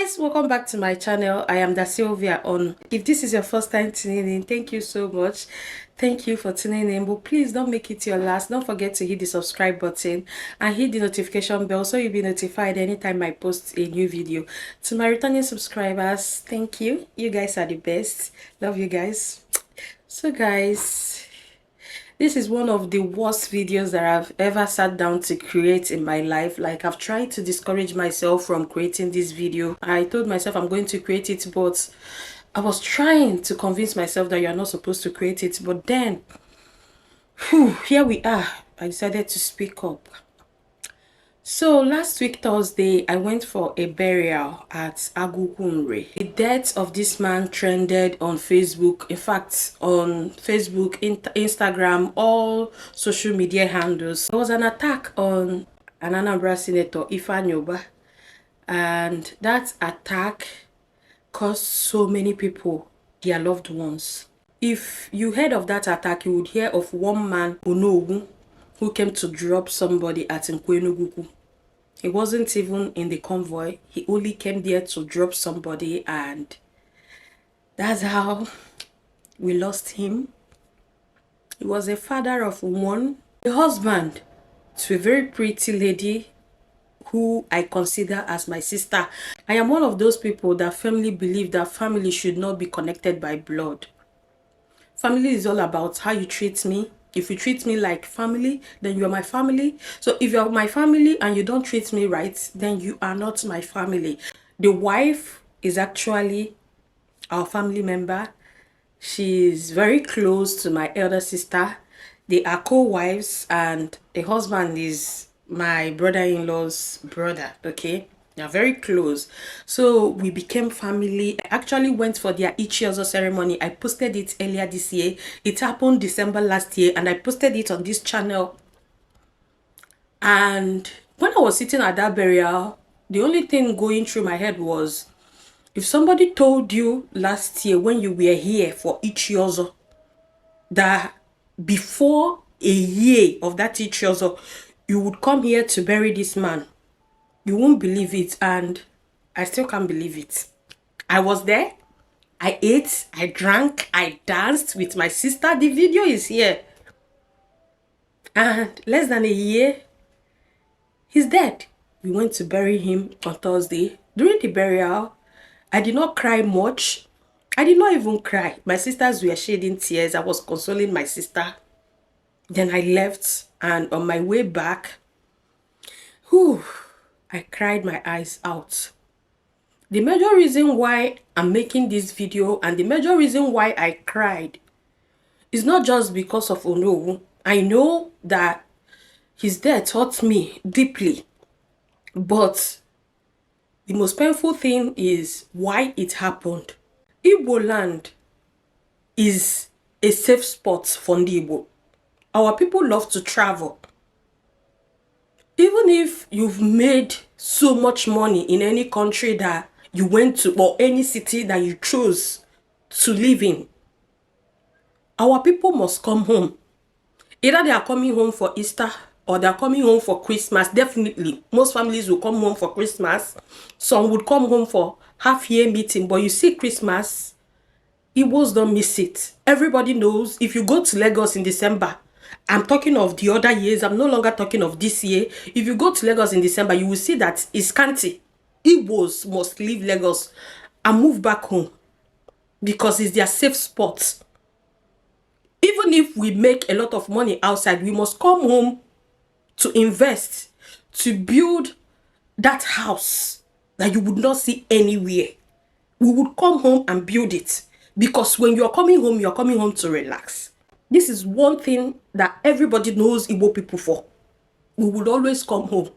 Guys, welcome back to my channel. I am dasylviaonu. If this is your first time tuning in, thank you so much. Thank you for tuning in, but please don't make it your last. Don't forget to hit the subscribe button and hit the notification bell so you'll be notified anytime I post a new video. To my returning subscribers, thank you. You guys are the best. Love you guys. So guys, this is one of the worst videos that I've ever sat down to create in my life. Like, I've tried to discourage myself from creating this video. I told myself I'm going to create it, but I was trying to convince myself that you're not supposed to create it. But then, here we are. I decided to speak up. So last week Thursday, I went for a burial at Agukunre. The death of this man trended on Facebook. In fact, on Facebook, Instagram, all social media handles. There was an attack on an Anambra Senator, Ifanyoba, and that attack cost so many people their loved ones. If you heard of that attack, you would hear of one man, Onowu, who came to drop somebody at ENQUIRIES. He wasn't even in the convoy. He only came there to drop somebody, and that's how we lost him. He was a father of one, a husband to a very pretty lady who I consider as my sister. I am one of those people that firmly believe that family should not be connected by blood. Family is all about how you treat me. If you treat me like family, then you're my family. So if you're my family and you don't treat me right, then you are not my family. The wife is actually our family member. She's very close to my elder sister. They are co-wives, and the husband is my brother-in-law's brother, okay? They're very close. So we became family. I actually went for their Ichiozo ceremony. I posted it earlier this year. It happened December last year, and I posted it on this channel. And when I was sitting at that burial, the only thing going through my head was, if somebody told you last year when you were here for Ichiozo that before a year of that Ichiozo, you would come here to bury this man, you won't believe it. And I still can't believe it. I was there. I ate, I drank, I danced with my sister. The video is here. And less than a year, he's dead. We went to bury him on Thursday. During the burial, I did not cry much. I did not even cry. My sisters were shedding tears. I was consoling my sister. Then I left, and on my way back, I cried my eyes out. The major reason why I'm making this video and the major reason why I cried is not just because of Onowu. I know that his death hurt me deeply, but the most painful thing is why it happened. Igbo land is a safe spot for Igbo. Our people love to travel. Even if you've made so much money in any country that you went to, or any city that you chose to live in, our people must come home. Either they are coming home for Easter or they are coming home for Christmas. Definitely, most families will come home for Christmas. Some would come home for half-year meeting. But you see, Christmas, Igbos don't miss it. Everybody knows if you go to Lagos in December, I'm talking of the other years, I'm no longer talking of this year. If you go to Lagos in December, you will see that it's scanty. Igbos must leave Lagos and move back home because it's their safe spot. Even if we make a lot of money outside, we must come home to invest, to build that house that you would not see anywhere. We would come home and build it, because when you're coming home to relax. This is one thing that everybody knows Igbo people for. We would always come home.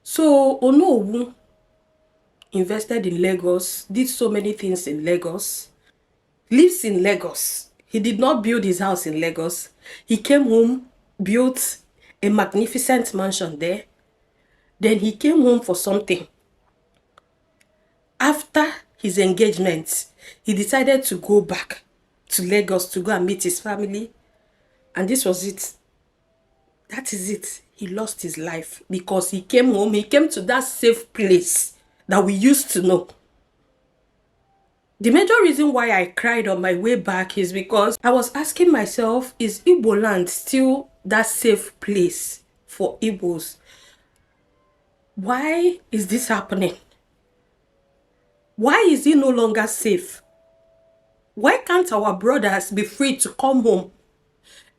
So Onowu invested in Lagos, did so many things in Lagos, lives in Lagos. He did not build his house in Lagos. He came home, built a magnificent mansion there. Then he came home for something. After his engagement, he decided to go back to Lagos to go and meet his family. And this was it. That is it. He lost his life because he came home. He came to that safe place that we used to know. The major reason why I cried on my way back is because I was asking myself, is Igbo land still that safe place for Igbos? Why is this happening? Why is it no longer safe? Why can't our brothers be free to come home?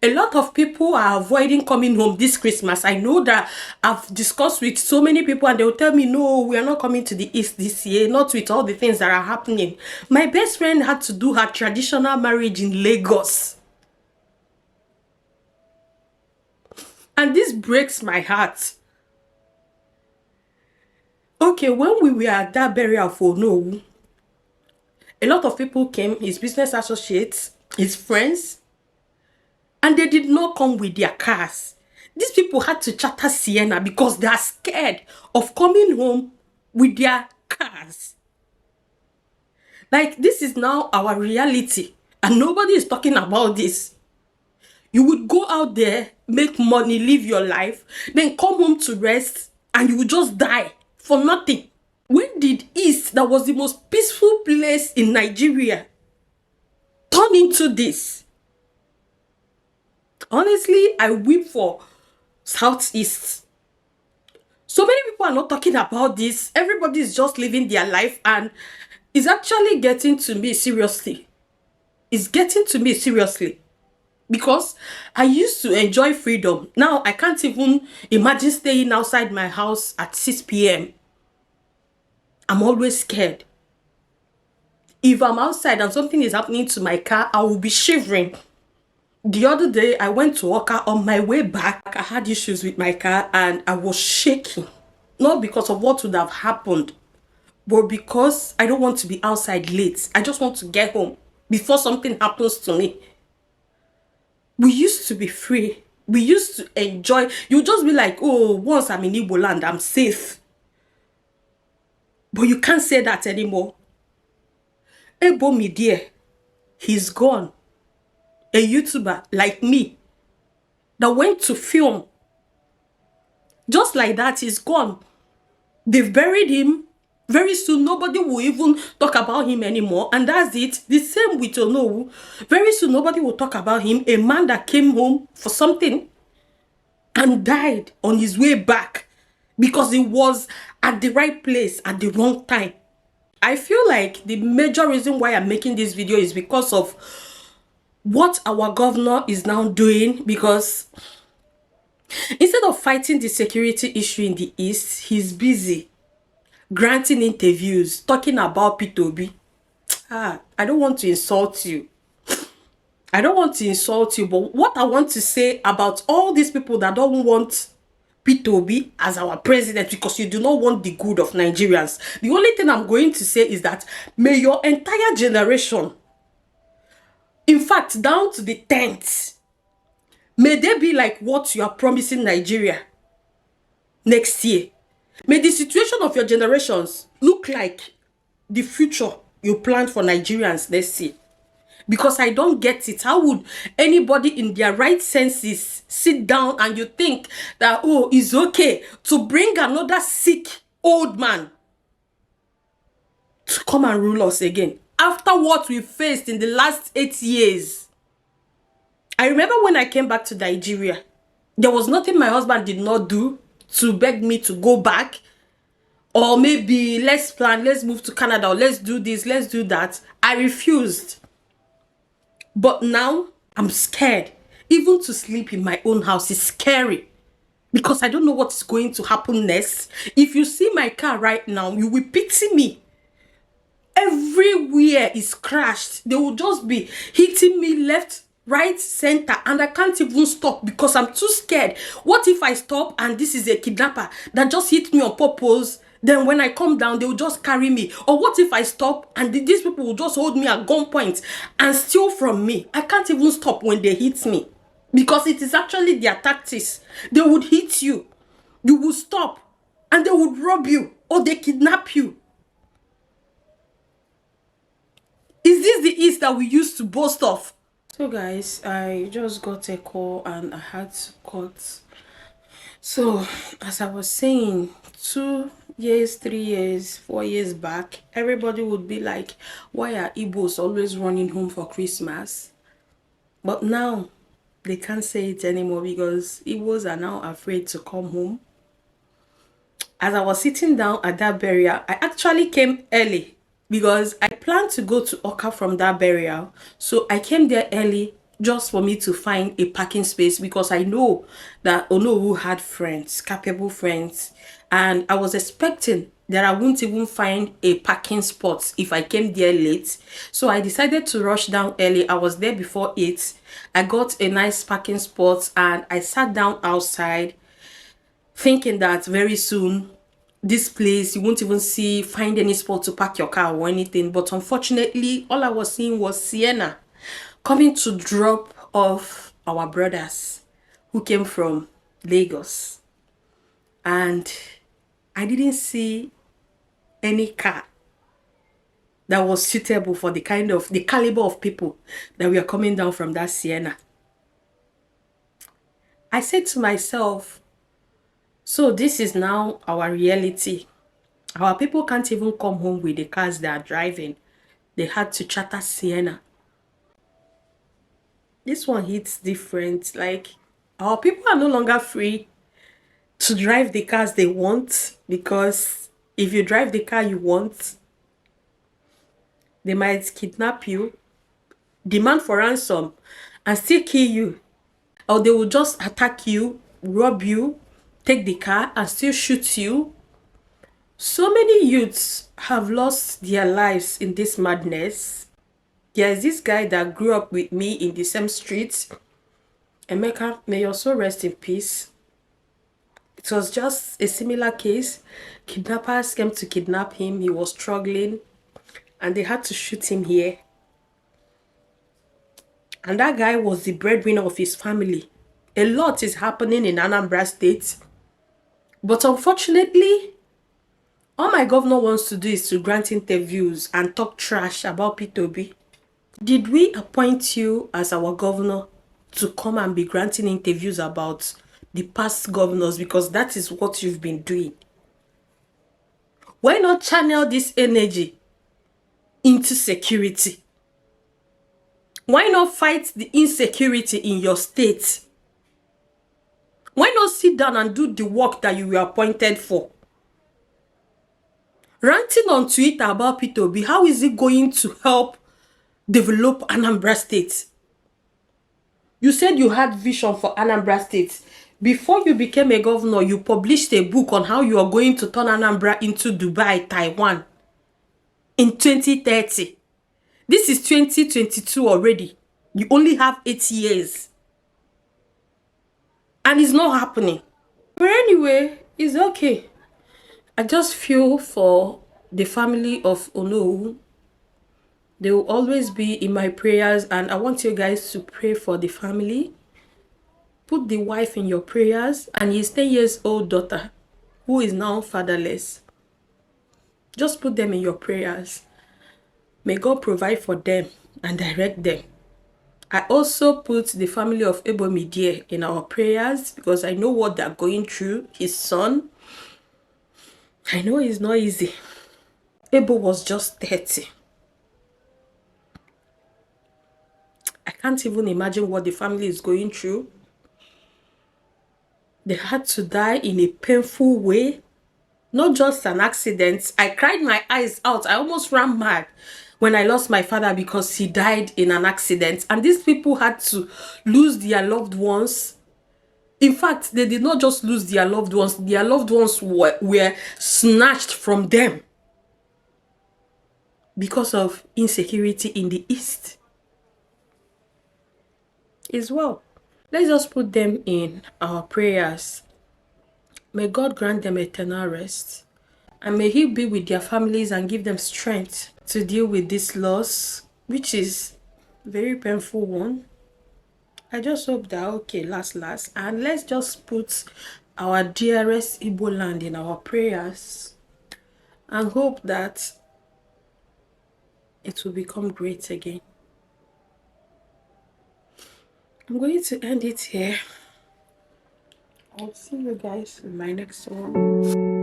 A lot of people are avoiding coming home this Christmas. I know that I've discussed with so many people and they'll tell me, no, we are not coming to the East this year, not with all the things that are happening. My best friend had to do her traditional marriage in Lagos. And this breaks my heart. Okay, when we were at that burial for Onu, a lot of people came, his business associates, his friends, and they did not come with their cars. These people had to charter Sienna because they are scared of coming home with their cars. Like, this is now our reality, and nobody is talking about this. You would go out there, make money, live your life, then come home to rest, and you would just die for nothing. When did East, that was the most peaceful place in Nigeria, turn into this? Honestly, I weep for Southeast. So many people are not talking about this. Everybody is just living their life, and it's actually getting to me seriously. It's getting to me seriously. Because I used to enjoy freedom. Now I can't even imagine staying outside my house at 6 p.m. I'm always scared. If I'm outside and something is happening to my car, I will be shivering. The other day, I went to Oka. On my way back, I had issues with my car and I was shaking. Not because of what would have happened, but because I don't want to be outside late. I just want to get home before something happens to me. We used to be free. We used to enjoy. You just be like, oh, once I'm in Igbo land, I'm safe. But you can't say that anymore. Ebo Midie, he's gone. A YouTuber like me that went to film. Just like that, he's gone. They've buried him. Very soon, nobody will even talk about him anymore. And that's it. The same with Ono. Very soon, nobody will talk about him. A man that came home for something and died on his way back because he was at the right place at the wrong time. I feel like the major reason why I'm making this video is because of what our governor is now doing, because instead of fighting the security issue in the East, he's busy granting interviews, talking about P2B. I don't want to insult you. I don't want to insult you, but what I want to say about all these people that don't want P2B as our president because you do not want the good of Nigerians, the only thing I'm going to say is that may your entire generation, in fact, down to the 10th, may they be like what you are promising Nigeria next year. May the situation of your generations look like the future you planned for Nigerians next year. Because I don't get it. How would anybody in their right senses sit down and you think that, oh, it's okay to bring another sick old man to come and rule us again after what we faced in the last 8 years? I remember when I came back to Nigeria, there was nothing my husband did not do to beg me to go back. Or maybe let's plan, let's move to Canada, or let's do this, let's do that. I refused. But now I'm scared. Even to sleep in my own house is scary. Because I don't know what's going to happen next. If you see my car right now, you will pity me. Everywhere is crashed. They will just be hitting me left, right, center, and I can't even stop because I'm too scared. What if I stop and this is a kidnapper that just hit me on purpose? Then when I come down, they will just carry me. Or what if I stop and these people will just hold me at gunpoint and steal from me? I can't even stop when they hit me because it is actually their tactics. They would hit you, you will stop, and they would rob you or they kidnap you. Is this the East that we used to boast of? So guys, I just got a call and I had to cut. So as I was saying, 2 years, 3 years, 4 years back, everybody would be like, why are Igbos always running home for Christmas? But now they can't say it anymore because Igbos are now afraid to come home. As I was sitting down at that burial, I actually came early because I planned to go to Oka from that burial. So I came there early just for me to find a parking space because I know that Onowu had friends, capable friends. And I was expecting that I wouldn't even find a parking spot if I came there late. So I decided to rush down early. I was there before 8. I got a nice parking spot and I sat down outside thinking that very soon this place you won't even find any spot to park your car or anything. But unfortunately, all I was seeing was Sienna coming to drop off our brothers who came from Lagos, and I didn't see any car that was suitable for the caliber of people that were coming down from that Sienna. I said to myself, so this is now our reality. Our people can't even come home with the cars they are driving. They had to charter Sienna. This one hits different. Like, our people are no longer free to drive the cars they want, because if you drive the car you want, they might kidnap you, demand for ransom, and still kill you. Or they will just attack you, rob you, take the car, and still shoot you. So many youths have lost their lives in this madness. There's this guy that grew up with me in the same streets. Emeka, may your soul rest in peace. It was just a similar case. Kidnappers came to kidnap him. He was struggling and they had to shoot him here. And that guy was the breadwinner of his family. A lot is happening in Anambra State. But unfortunately, all my governor wants to do is to grant interviews and talk trash about P2B. Did we appoint you as our governor to come and be granting interviews about the past governors? Because that is what you've been doing. Why not channel this energy into security? Why not fight the insecurity in your state? Why not sit down and do the work that you were appointed for? Ranting on Twitter about P2B, how is it going to help develop Anambra State? You said you had vision for Anambra State. Before you became a governor, you published a book on how you are going to turn Anambra into Dubai, Taiwan in 2030. This is 2022 already. You only have 8 years. And it's not happening. But anyway, it's okay. I just feel for the family of Onowu. They will always be in my prayers, and I want you guys to pray for the family. Put the wife in your prayers and his 10-year-old daughter, who is now fatherless. Just put them in your prayers. May God provide for them and direct them. I also put the family of Ebomidie in our prayers because I know what they're going through. His son. I know it's not easy. Ebo was just 30. I can't even imagine what the family is going through. They had to die in a painful way. Not just an accident. I cried my eyes out. I almost ran mad when I lost my father because he died in an accident. And these people had to lose their loved ones. In fact, they did not just lose their loved ones. Their loved ones were snatched from them because of insecurity in the East as well. Let's just put them in our prayers. May God grant them eternal rest. And may He be with their families and give them strength to deal with this loss, which is a very painful one. I just hope that, okay, last. And let's just put our dearest Igbo land in our prayers and hope that it will become great again. I'm going to end it here. I'll see you guys in my next one.